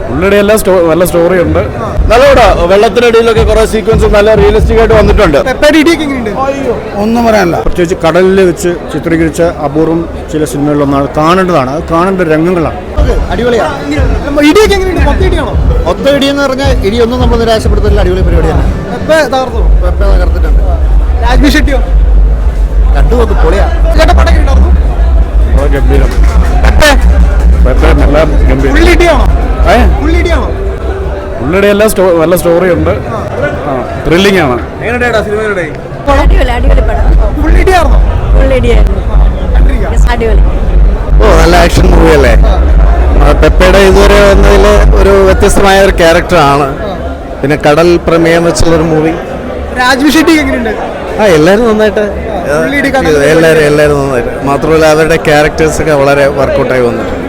പുള്ളിയുടെ നല്ല സ്റ്റോറി ഉണ്ട്. നല്ല വെള്ളത്തിനടിയിലൊക്കെ കുറെ സീക്വൻസ് നല്ല റിയലിസ്റ്റിക് ആയിട്ട് വന്നിട്ടുണ്ട്. ഒന്നും പറയാനില്ല. പ്രത്യേകിച്ച് കടലിൽ വെച്ച് ചിത്രീകരിച്ച അപൂർവം ചില സിനിമകളിലൊന്നാണ്. കാണേണ്ടതാണ്, അത് കാണേണ്ട രംഗങ്ങളാണ്. അടിപൊളിയാണ്. ഒത്ത ഇടിയെന്ന് പറഞ്ഞാൽ ഇടിയൊന്നും നമ്മൾ നിരാശപ്പെടുത്തില്ല. അടിപൊളി പരിപാടിയാണ്. തകർത്തിട്ടുണ്ട്. രാജ്ബി ഷെട്ടിയോ കണ്ടു നോക്ക്, പൊളിയാണ്. ഗംഭീരം. പുള്ളിയുടെ നല്ല സ്റ്റോറി ഉണ്ട്. ത്രില്ലിംഗ് ആണ്. നല്ല ആക്ഷൻ മൂവിയല്ലേ. പെപ്പയുടെ ഇതുവരെ വന്നതിൽ ഒരു വ്യത്യസ്തമായ ഒരു ക്യാരക്ടറാണ്. പിന്നെ കടൽ പ്രമേയം വെച്ചുള്ളൊരു മൂവി. രാജ്ബി ഷെട്ടി എങ്ങനെയുണ്ട്? എല്ലാവരും നന്നായിട്ട് എല്ലാവരും നന്നായിട്ട്. മാത്രമല്ല അവരുടെ ക്യാരക്ടേഴ്സൊക്കെ വളരെ വർക്കൗട്ടായി വന്നിട്ടുണ്ട്.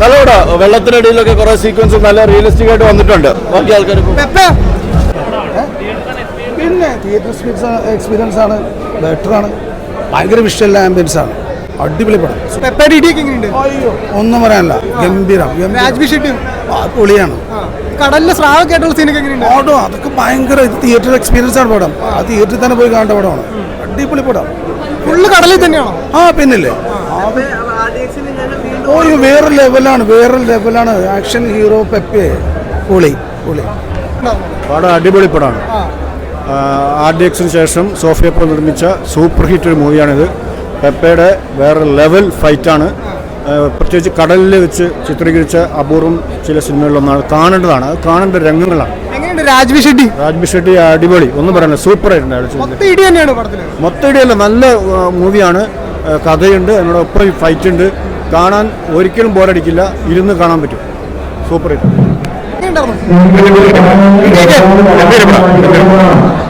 നല്ല വെള്ളത്തിനടിയിലൊക്കെ കുറെ സീക്വൻസ് നല്ല റിയലിസ്റ്റിക് ആയിട്ട് വന്നിട്ടുണ്ട്. ബാക്കി ആൾക്കാർ പിന്നെ തിയേറ്റർ എക്സ്പീരിയൻസ് ആണ്, ബെറ്ററാണ്. ഭയങ്കര വിഷ്വൽ ആംബിയൻസ് ആണ്. അടിപൊളി പടം. ഒന്നും പറയാനില്ല. ഗംഭീരം. രാജ്ബി ഷെട്ടി പൊളിയാണ്. കടലിലെ സ്രാവൊക്കെ ആയിട്ടുള്ള സീനൊക്കെ എങ്ങനെയുണ്ട്? ഓടോ അതൊക്കെ ഭയങ്കര തിയേറ്റർ എക്സ്പീരിയൻസ് ആണ് പടം. ആ തിയേറ്ററിൽ തന്നെ പോയി കാണേണ്ട പടമാണ്. അടിപൊളി പടം. ഫുള്ള് കടലിൽ തന്നെയാണോ? പിന്നില്ലേ. വേറെ ലെവലാണ്. Action hero Pepe. പൊളി. പടം അടിപൊളി പടമാണ്. RDXന് ശേഷം സോഫിയ പ്രോ നിർമ്മിച്ച സൂപ്പർ ഹിറ്റ് ഒരു മൂവിയാണിത്. പെപ്പയുടെ വേറെ ലെവൽ ഫൈറ്റാണ്. പ്രത്യേകിച്ച് കടലിൽ വെച്ച് ചിത്രീകരിച്ച അപൂർവം ചില സിനിമകളിലൊന്നാണ്. കാണേണ്ടതാണ്, അത് കാണേണ്ട രംഗങ്ങളാണ്. രാജ്ബി ഷെട്ടി അടിപൊളി. ഒന്നും പറയണ്ട, സൂപ്പർ ആയിട്ടുണ്ട്. മൊത്തം ഇടിയല്ല, നല്ല മൂവിയാണ്. കഥയുണ്ട്, അതിനോടൊപ്പം ഫൈറ്റ് ഉണ്ട്. കാണാൻ ഒരിക്കലും ബോറടിക്കില്ല. ഇരുന്ന് കാണാൻ പറ്റും. Super hit.